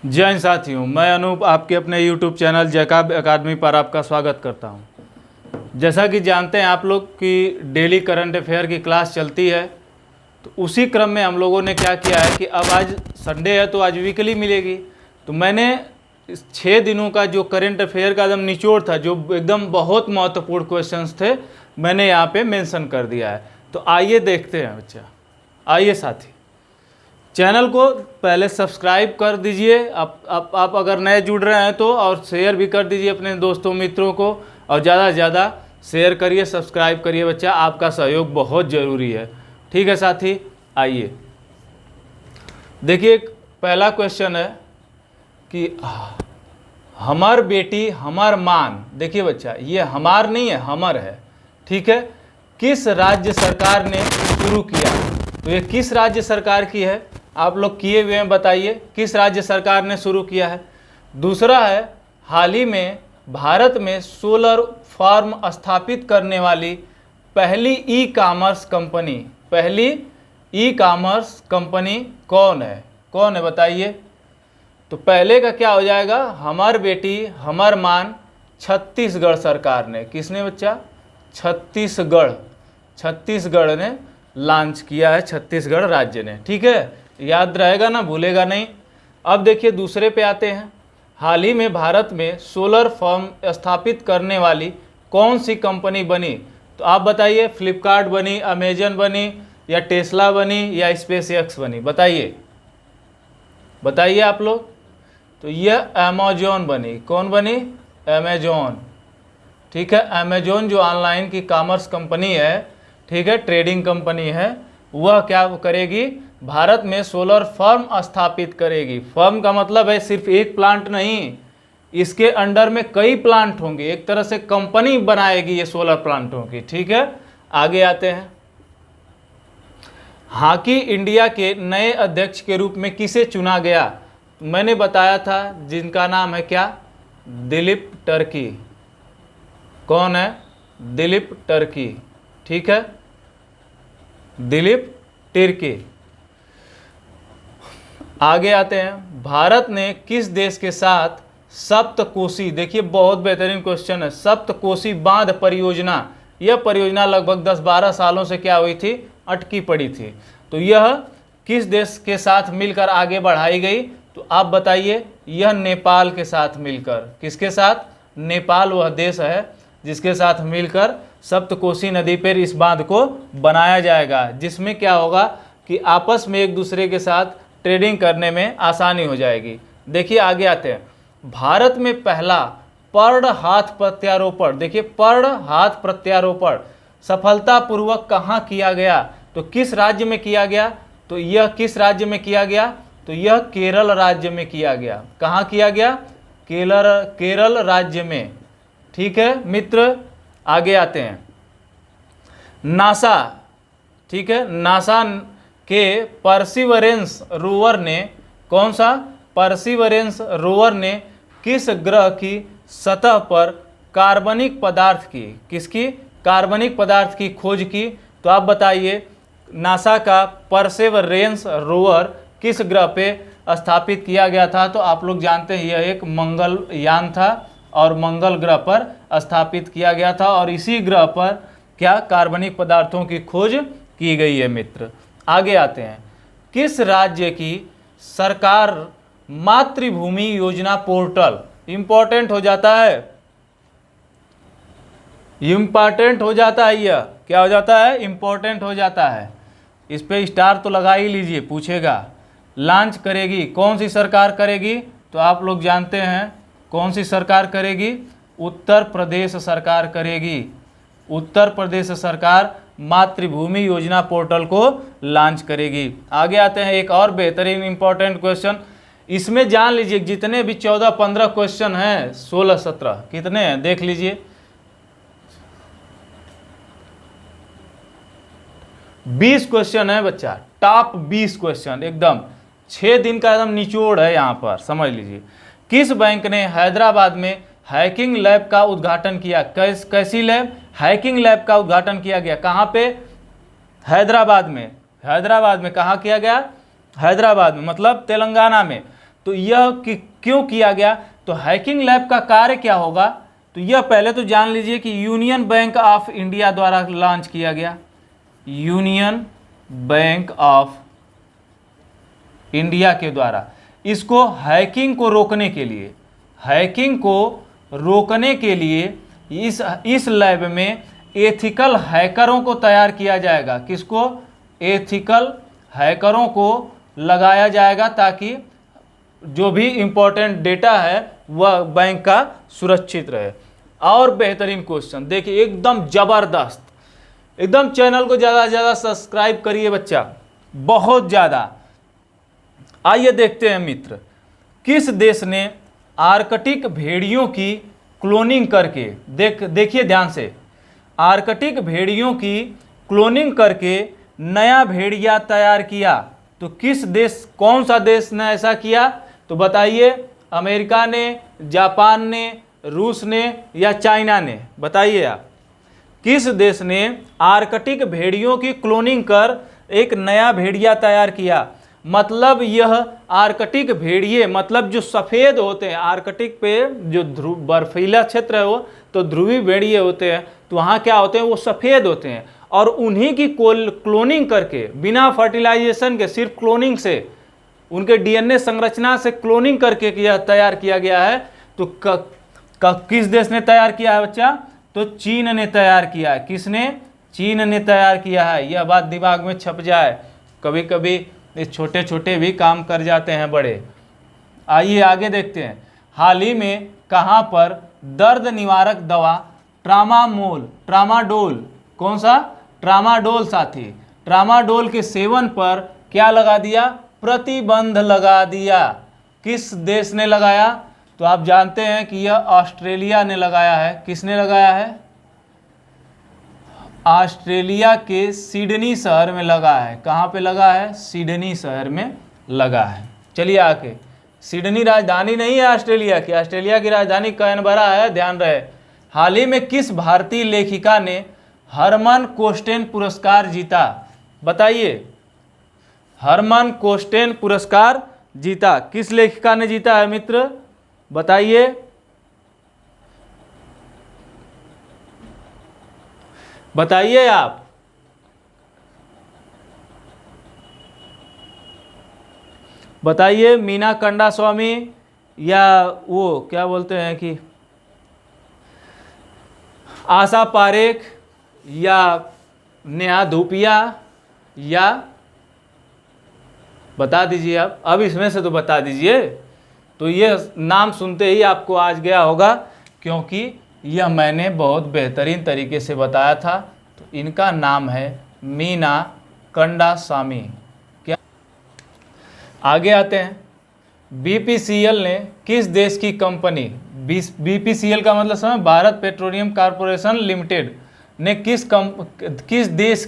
जय हिंद साथियों, मैं अनूप आपके अपने YouTube चैनल जैकब एकेडमी पर आपका स्वागत करता हूं। जैसा कि जानते हैं आप लोग कि डेली करंट अफेयर की क्लास चलती है, तो उसी क्रम में हम लोगों ने क्या किया है कि अब आज संडे है तो आज वीकली मिलेगी। तो मैंने इस 6 दिनों का जो करंट अफेयर का एकदम निचोड़ था, जो एकदम बहुत महत्वपूर्ण क्वेश्चंस थे, मैंने यहाँ पे मेंशन कर दिया है। तो आइए देखते हैं बच्चा। आइए साथी, चैनल को पहले सब्सक्राइब कर दीजिए। आप अगर नए जुड़ रहे हैं तो, और शेयर भी कर दीजिए अपने दोस्तों मित्रों को, और ज़्यादा से ज़्यादा शेयर करिए, सब्सक्राइब करिए बच्चा, आपका सहयोग बहुत ज़रूरी है। ठीक है साथी, आइए देखिए। पहला क्वेश्चन है कि हमर बेटी हमर मान। देखिए बच्चा, ये हमार नहीं है, हमर है। ठीक है, किस राज्य सरकार ने शुरू किया? तो ये किस राज्य सरकार की है? आप लोग किए हुए हैं, बताइए किस राज्य सरकार ने शुरू किया है। दूसरा है, हाल ही में भारत में सोलर फार्म स्थापित करने वाली पहली ई कॉमर्स कंपनी कौन है? कौन है बताइए। तो पहले का क्या हो जाएगा? हमर बेटी हमर मान छत्तीसगढ़ सरकार ने। किसने बच्चा? छत्तीसगढ़ ने लॉन्च किया है, छत्तीसगढ़ राज्य ने। ठीक है, याद रहेगा ना, भूलेगा नहीं। अब देखिए दूसरे पे आते हैं। हाल ही में भारत में सोलर फर्म स्थापित करने वाली कौन सी कंपनी बनी? तो आप बताइए, फ्लिपकार्ट बनी, अमेजन बनी, या टेस्ला बनी, या स्पेसएक्स बनी? बताइए आप लोग। तो यह अमेजोन बनी। कौन बनी? अमेजोन। ठीक है, अमेजोन जो ऑनलाइन की कॉमर्स कंपनी है, ठीक है, ट्रेडिंग कंपनी है, वह क्या करेगी? भारत में सोलर फर्म स्थापित करेगी। फर्म का मतलब है सिर्फ एक प्लांट नहीं, इसके अंडर में कई प्लांट होंगे, एक तरह से कंपनी बनाएगी ये सोलर प्लांटों की। ठीक है, आगे आते हैं। हॉकी इंडिया के नए अध्यक्ष के रूप में किसे चुना गया? मैंने बताया था, जिनका नाम है क्या? दिलीप टर्की। कौन है? दिलीप टर्की। ठीक है, दिलीप टर्की। आगे आते हैं। भारत ने किस देश के साथ सप्तकोशी, देखिए बहुत बेहतरीन क्वेश्चन है, सप्तकोशी बांध परियोजना, यह परियोजना लगभग 10-12 सालों से क्या हुई थी? अटकी पड़ी थी। तो यह किस देश के साथ मिलकर आगे बढ़ाई गई? तो आप बताइए। यह नेपाल के साथ मिलकर। किसके साथ? नेपाल वह देश है जिसके साथ मिलकर सप्तकोशी नदी पर इस बांध को बनाया जाएगा, जिसमें क्या होगा कि आपस में एक दूसरे के साथ ट्रेडिंग करने में आसानी हो जाएगी। देखिए आगे आते हैं। भारत में पहला पर्ण हाथ प्रत्यारोपण, देखिए पर्ण हाथ प्रत्यारोपण सफलतापूर्वक कहाँ किया गया? तो किस राज्य में किया गया? तो यह किस राज्य में किया गया? तो यह केरल राज्य में किया गया। कहाँ किया गया? केरल राज्य में। ठीक है मित्र, आगे आते हैं। नासा, ठीक है, नासा के परसिवरेंस रोवर ने, कौन सा? परसिवरेंस रोवर ने किस ग्रह की सतह पर कार्बनिक पदार्थ की, किसकी? कार्बनिक पदार्थ की खोज की? तो आप बताइए, नासा का परसेवरेंस रोवर किस ग्रह पे स्थापित किया गया था? तो आप लोग जानते हैं यह एक मंगल यान था, और मंगल ग्रह पर स्थापित किया गया था, और इसी ग्रह पर क्या कार्बनिक पदार्थों की खोज की गई है मित्र। आगे आते हैं। किस राज्य की सरकार मातृभूमि योजना पोर्टल, इंपॉर्टेंट हो जाता है, इंपॉर्टेंट हो जाता है, यह क्या हो जाता है? इंपॉर्टेंट हो जाता है। इस पे स्टार तो लगा ही लीजिए, पूछेगा। लॉन्च करेगी, कौन सी सरकार करेगी? तो आप लोग जानते हैं कौन सी सरकार करेगी? उत्तर प्रदेश सरकार करेगी। उत्तर प्रदेश सरकार मातृभूमि योजना पोर्टल को लॉन्च करेगी। आगे आते हैं। एक और बेहतरीन इंपॉर्टेंट क्वेश्चन, इसमें जान लीजिए जितने भी 14-15 क्वेश्चन हैं, 16-17 कितने हैं देख लीजिए। 20 क्वेश्चन है बच्चा, टॉप 20 क्वेश्चन एकदम 6 दिन का एकदम निचोड़ है यहाँ पर, समझ लीजिए। किस बैंक ने हैदराबाद में हैकिंग लैब का उद्घाटन किया? कैसी लैब? हैकिंग लैब का उद्घाटन किया गया। कहाँ पे? हैदराबाद में। हैदराबाद में कहाँ किया गया? हैदराबाद में, मतलब तेलंगाना में। तो यह क्यों किया गया? तो हैकिंग लैब का कार्य क्या होगा? तो यह पहले तो जान लीजिए कि यूनियन बैंक ऑफ इंडिया द्वारा लॉन्च किया गया। यूनियन बैंक ऑफ इंडिया के द्वारा इसको हैकिंग को रोकने के लिए, हैकिंग को रोकने के लिए इस लैब में एथिकल हैकरों को तैयार किया जाएगा। किसको? एथिकल हैकरों को लगाया जाएगा ताकि जो भी इम्पोर्टेंट डेटा है वह बैंक का सुरक्षित रहे। और बेहतरीन क्वेश्चन देखिए, एकदम ज़बरदस्त, एकदम चैनल को ज़्यादा से ज़्यादा सब्सक्राइब करिए बच्चा, बहुत ज़्यादा। आइए देखते हैं मित्र, किस देश ने आर्कटिक भेड़ियों की क्लोनिंग करके, देखिए ध्यान से, आर्कटिक भेड़ियों की क्लोनिंग करके नया भेड़िया तैयार किया? तो किस देश, कौन सा देश ने ऐसा किया? तो बताइए, अमेरिका ने, जापान ने, रूस ने या चाइना ने? बताइए आप, किस देश ने आर्कटिक भेड़ियों की क्लोनिंग कर एक नया भेड़िया तैयार किया? मतलब यह आर्कटिक भेड़िए, मतलब जो सफ़ेद होते हैं, आर्कटिक पे जो बर्फीला क्षेत्र है वो तो ध्रुवी भेड़िए होते हैं, तो वहाँ क्या होते हैं, वो सफ़ेद होते हैं, और उन्हीं की क्लोनिंग करके बिना फर्टिलाइजेशन के, सिर्फ क्लोनिंग से, उनके डीएनए संरचना से क्लोनिंग करके तैयार किया गया है। तो किस देश ने तैयार किया है बच्चा? तो चीन ने तैयार किया है। किसने? चीन ने तैयार किया है। यह बात दिमाग में छप जाए, कभी कभी ये छोटे छोटे भी काम कर जाते हैं बड़े। आइए आगे देखते हैं, हाल ही में कहाँ पर दर्द निवारक दवा ट्रामाडोल, कौन सा? ट्रामाडोल साथी, ट्रामाडोल के सेवन पर क्या लगा दिया? प्रतिबंध लगा दिया। किस देश ने लगाया? तो आप जानते हैं कि यह ऑस्ट्रेलिया ने लगाया है। किसने लगाया है? ऑस्ट्रेलिया के सिडनी शहर में लगा है। कहाँ पे लगा है? सिडनी शहर में लगा है। चलिए आके, सिडनी राजधानी नहीं है ऑस्ट्रेलिया की, ऑस्ट्रेलिया की राजधानी कैनबरा है, ध्यान रहे। हाल ही में किस भारतीय लेखिका ने हरमन कोस्टेन पुरस्कार जीता? बताइए, हरमन कोस्टेन पुरस्कार जीता, किस लेखिका ने जीता है मित्र? बताइए। बताइए आप। बताइए, मीना कंडा स्वामी या वो क्या बोलते हैं कि आशा पारेख या नेहा धूपिया, या बता दीजिए आप, अब इसमें से तो बता दीजिए। तो ये नाम सुनते ही आपको आज गया होगा, क्योंकि यह मैंने बहुत बेहतरीन तरीके से बताया था। तो इनका नाम है मीना कंडास्वामी। क्या? आगे आते हैं, बीपीसीएल ने किस देश की कंपनी, बीपीसीएल का मतलब समझ, भारत पेट्रोलियम कॉर्पोरेशन लिमिटेड ने किस देश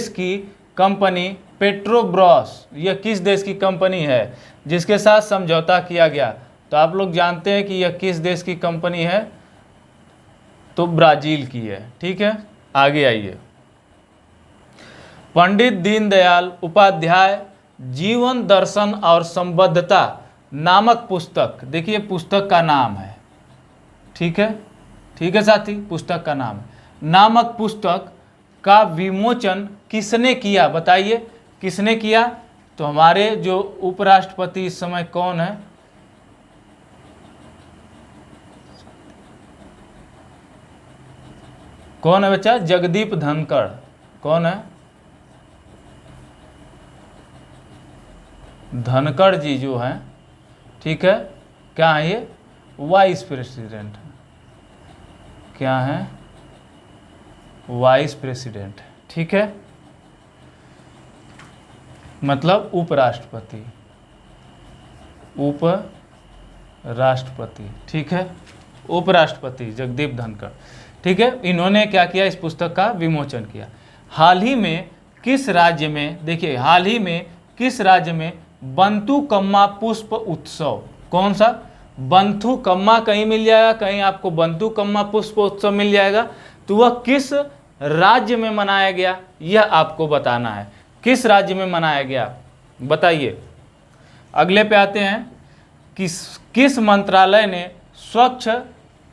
की कंपनी पेट्रोब्रास, यह किस देश की कंपनी है जिसके साथ समझौता किया गया? तो आप लोग जानते हैं कि यह किस देश की कंपनी है? तो ब्राजील की है। ठीक है, आगे आइए, पंडित दीनदयाल उपाध्याय जीवन दर्शन और संबद्धता नामक पुस्तक, देखिए पुस्तक का नाम है, ठीक है, ठीक है साथी, पुस्तक का नाम है, नामक पुस्तक का विमोचन किसने किया? बताइए किसने किया? तो हमारे जो उपराष्ट्रपति इस समय कौन है? कौन है बच्चा? जगदीप धनखड़। कौन है? धनखड़ जी जो हैं, ठीक है, क्या है ये? Vice president. क्या है? वाइस प्रेसिडेंट, ठीक है, मतलब उपराष्ट्रपति, उपराष्ट्रपति, ठीक है, उपराष्ट्रपति जगदीप धनखड़, ठीक है। इन्होंने क्या किया? इस पुस्तक का विमोचन किया। हाल ही में किस राज्य में, देखिए हाल ही में किस राज्य में बंतुकम्मा पुष्प उत्सव, कौन सा? बंतुकम्मा कहीं मिल जाएगा, कहीं आपको बंतुकम्मा पुष्प उत्सव मिल जाएगा, तो वह किस राज्य में मनाया गया, यह आपको बताना है। किस राज्य में मनाया गया बताइए। अगले पे आते हैं, किस मंत्रालय ने स्वच्छ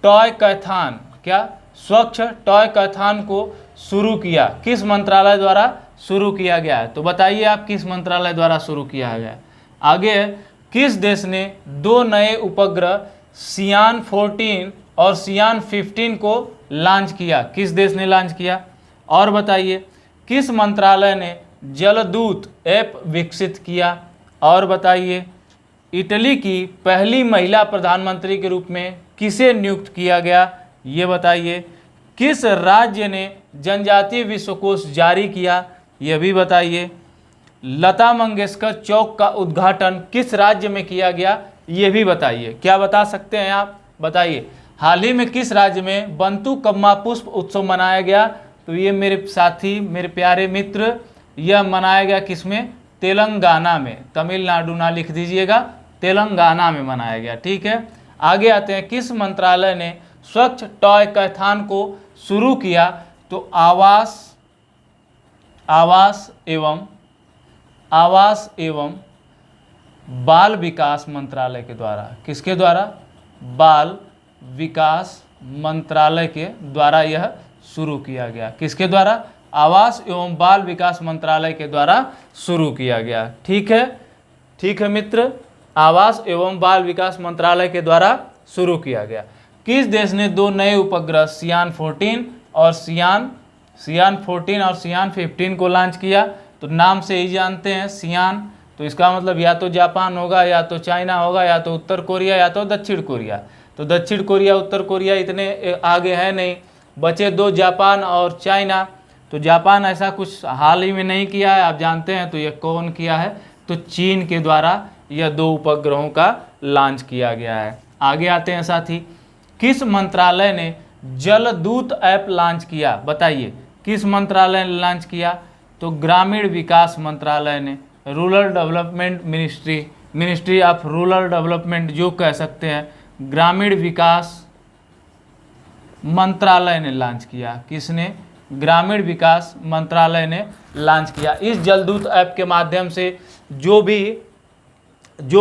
टॉय कैथान, क्या स्वच्छ टॉय कैथान को शुरू किया, किस मंत्रालय द्वारा शुरू किया गया है? तो बताइए आप किस मंत्रालय द्वारा शुरू किया गया है। आगे है, किस देश ने 2 नए उपग्रह सियान 14 और सियान 15 को लॉन्च किया, किस देश ने लॉन्च किया? और बताइए, किस मंत्रालय ने जलदूत ऐप विकसित किया? और बताइए, इटली की पहली महिला प्रधानमंत्री के रूप में किसे नियुक्त किया गया, ये बताइए। किस राज्य ने जनजातीय विश्वकोश जारी किया, यह भी बताइए। लता मंगेशकर चौक का उद्घाटन किस राज्य में किया गया, ये भी बताइए। क्या बता सकते हैं आप, बताइए। हाल ही में किस राज्य में बंतु कम्मा पुष्प उत्सव मनाया गया? तो ये मेरे साथी, मेरे प्यारे मित्र, यह मनाया गया किसमें? तेलंगाना में। तमिलनाडु ना लिख दीजिएगा, तेलंगाना में मनाया गया, ठीक है। आगे आते हैं, किस मंत्रालय ने स्वच्छ टॉय कैथान को शुरू किया? तो आवास एवं बाल विकास मंत्रालय के द्वारा। किसके द्वारा? बाल विकास मंत्रालय के द्वारा यह शुरू किया गया। किसके द्वारा? आवास एवं बाल विकास मंत्रालय के द्वारा शुरू किया गया, ठीक है। ठीक है मित्र, आवास एवं बाल विकास मंत्रालय के द्वारा शुरू किया गया। किस देश ने 2 नए उपग्रह सियान 14 और सियान 15 को लॉन्च किया? तो नाम से ही जानते हैं, सियान, तो इसका मतलब या तो जापान होगा, या तो चाइना होगा, या तो उत्तर कोरिया, या तो दक्षिण कोरिया। तो दक्षिण कोरिया उत्तर कोरिया इतने आगे है नहीं, बचे 2, जापान और चाइना। तो जापान ऐसा कुछ हाल ही में नहीं किया है, आप जानते हैं। तो ये कौन किया है? तो चीन के द्वारा यह 2 उपग्रहों का लॉन्च किया गया है। आगे आते हैं साथी, किस मंत्रालय ने जलदूत ऐप लॉन्च किया? बताइए, किस मंत्रालय ने लॉन्च किया? तो ग्रामीण विकास मंत्रालय ने, rural development ministry of rural development जो कह सकते हैं, ग्रामीण विकास मंत्रालय ने लॉन्च किया। किसने? ग्रामीण विकास मंत्रालय ने लॉन्च किया। इस जलदूत ऐप के माध्यम से जो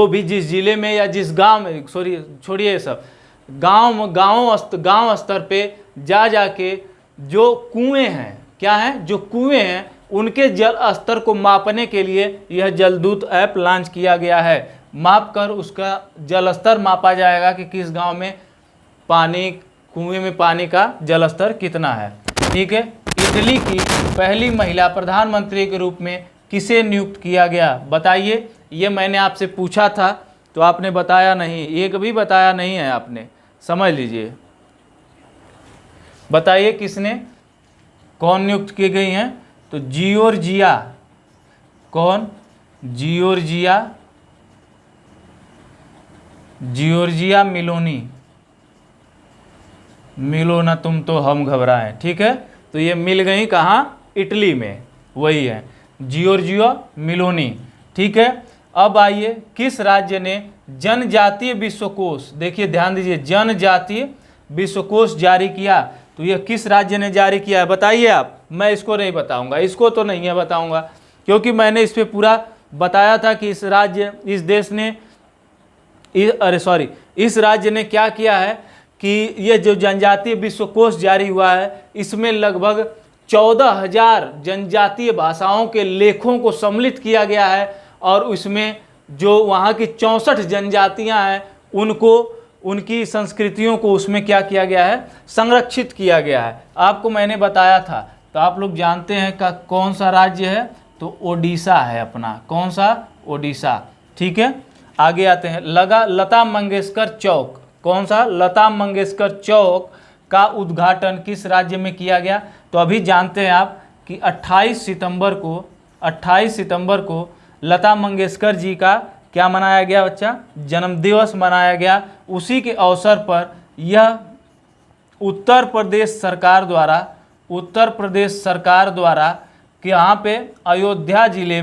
भी जिस जिले में या जिस गांव में, छोड़िए ये सब, गांव स्तर पे जाके जो कुएं हैं, क्या हैं? जो कुएं हैं उनके जल स्तर को मापने के लिए यह जलदूत ऐप लॉन्च किया गया है। माप कर उसका जल स्तर मापा जाएगा कि किस गांव में कुएं में पानी का जल स्तर कितना है, ठीक है। इटली की पहली महिला प्रधानमंत्री के रूप में किसे नियुक्त किया गया? बताइए। ये मैंने आपसे पूछा था तो आपने बताया नहीं, एक भी बताया नहीं है आपने, समझ लीजिए। बताइए किसने, कौन नियुक्त की गई हैं? तो जियोर्जिया। कौन? जियोर्जिया मिलो ना तुम तो हम घबराएं, ठीक है। तो ये मिल गई कहाँ? इटली में, वही है जियोर्जिया मिलोनी, ठीक है। अब आइए, किस राज्य ने जनजातीय विश्वकोश, देखिए ध्यान दीजिए, जनजातीय विश्वकोश जारी किया? तो ये किस राज्य ने जारी किया है? बताइए आप। मैं इसको नहीं बताऊंगा, इसको तो नहीं है बताऊंगा, क्योंकि मैंने इस पे पूरा बताया था कि इस राज्य ने क्या किया है कि ये जो जनजातीय विश्वकोश जारी हुआ है, इसमें लगभग 14,000 जनजातीय भाषाओं के लेखों को सम्मिलित किया गया है, और उसमें जो वहाँ की 64 जनजातियाँ हैं उनकी संस्कृतियों को उसमें क्या किया गया है? संरक्षित किया गया है। आपको मैंने बताया था। तो आप लोग जानते हैं का कौन सा राज्य है? तो ओडिशा है अपना। कौन सा? ओडिशा, ठीक है। आगे आते हैं, लता मंगेशकर चौक, कौन सा? लता मंगेशकर चौक का उद्घाटन किस राज्य में किया गया? तो अभी जानते हैं आप कि 28 सितंबर को लता मंगेशकर जी का क्या मनाया गया बच्चा? जन्मदिवस मनाया गया। उसी के अवसर पर यह उत्तर प्रदेश सरकार द्वारा कि यहाँ पे अयोध्या जिले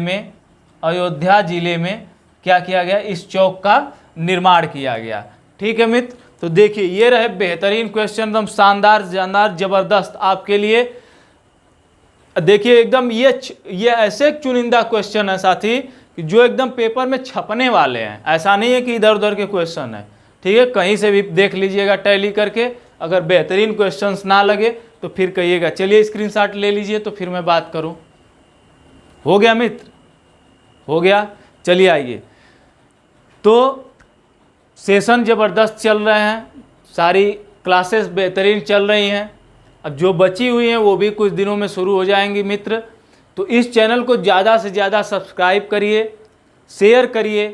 में क्या किया गया? इस चौक का निर्माण किया गया, ठीक है मित्र। तो देखिए, ये रहे बेहतरीन क्वेश्चन, एकदम शानदार जबरदस्त आपके लिए। देखिए एकदम ये ऐसे चुनिंदा क्वेश्चन है साथी कि जो एकदम पेपर में छपने वाले हैं, ऐसा नहीं है कि इधर उधर के क्वेश्चन है, ठीक है। कहीं से भी देख लीजिएगा टैली करके, अगर बेहतरीन क्वेश्चंस ना लगे तो फिर कहिएगा। चलिए स्क्रीनशॉट ले लीजिए तो फिर मैं बात करूं। हो गया मित्र, हो गया। चलिए आइए, तो सेशन ज़बरदस्त चल रहे हैं, सारी क्लासेस बेहतरीन चल रही हैं। अब जो बची हुई हैं वो भी कुछ दिनों में शुरू हो जाएंगी मित्र। तो इस चैनल को ज़्यादा से ज़्यादा सब्सक्राइब करिए, शेयर करिए,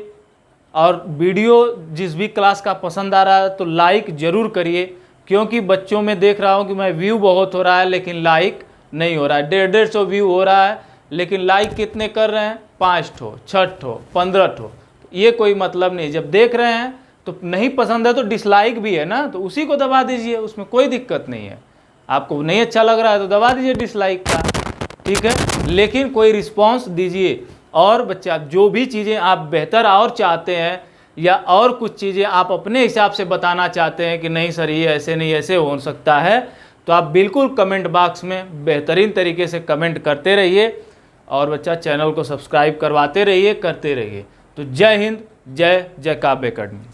और वीडियो जिस भी क्लास का पसंद आ रहा है तो लाइक ज़रूर करिए, क्योंकि बच्चों में देख रहा हूँ कि मैं व्यू बहुत हो रहा है लेकिन लाइक नहीं हो रहा है। 150-150 व्यू हो रहा है लेकिन लाइक कितने कर रहे हैं? 5 ठो, 6 ठो, 15 ठो। ये कोई मतलब नहीं। जब देख रहे हैं तो नहीं पसंद है तो डिसलाइक भी है ना, तो उसी को दबा दीजिए, उसमें कोई दिक्कत नहीं है। आपको नहीं अच्छा लग रहा है तो दबा दीजिए डिसलाइक का, ठीक है। लेकिन कोई रिस्पॉन्स दीजिए। और बच्चा जो भी चीज़ें आप बेहतर और चाहते हैं, या और कुछ चीज़ें आप अपने हिसाब से बताना चाहते हैं कि नहीं सर ये ऐसे नहीं ऐसे हो सकता है, तो आप बिल्कुल कमेंट बॉक्स में बेहतरीन तरीके से कमेंट करते रहिए। और बच्चा चैनल को सब्सक्राइब करवाते रहिए, करते रहिए। तो जय हिंद, जय काव्य अकेडमी।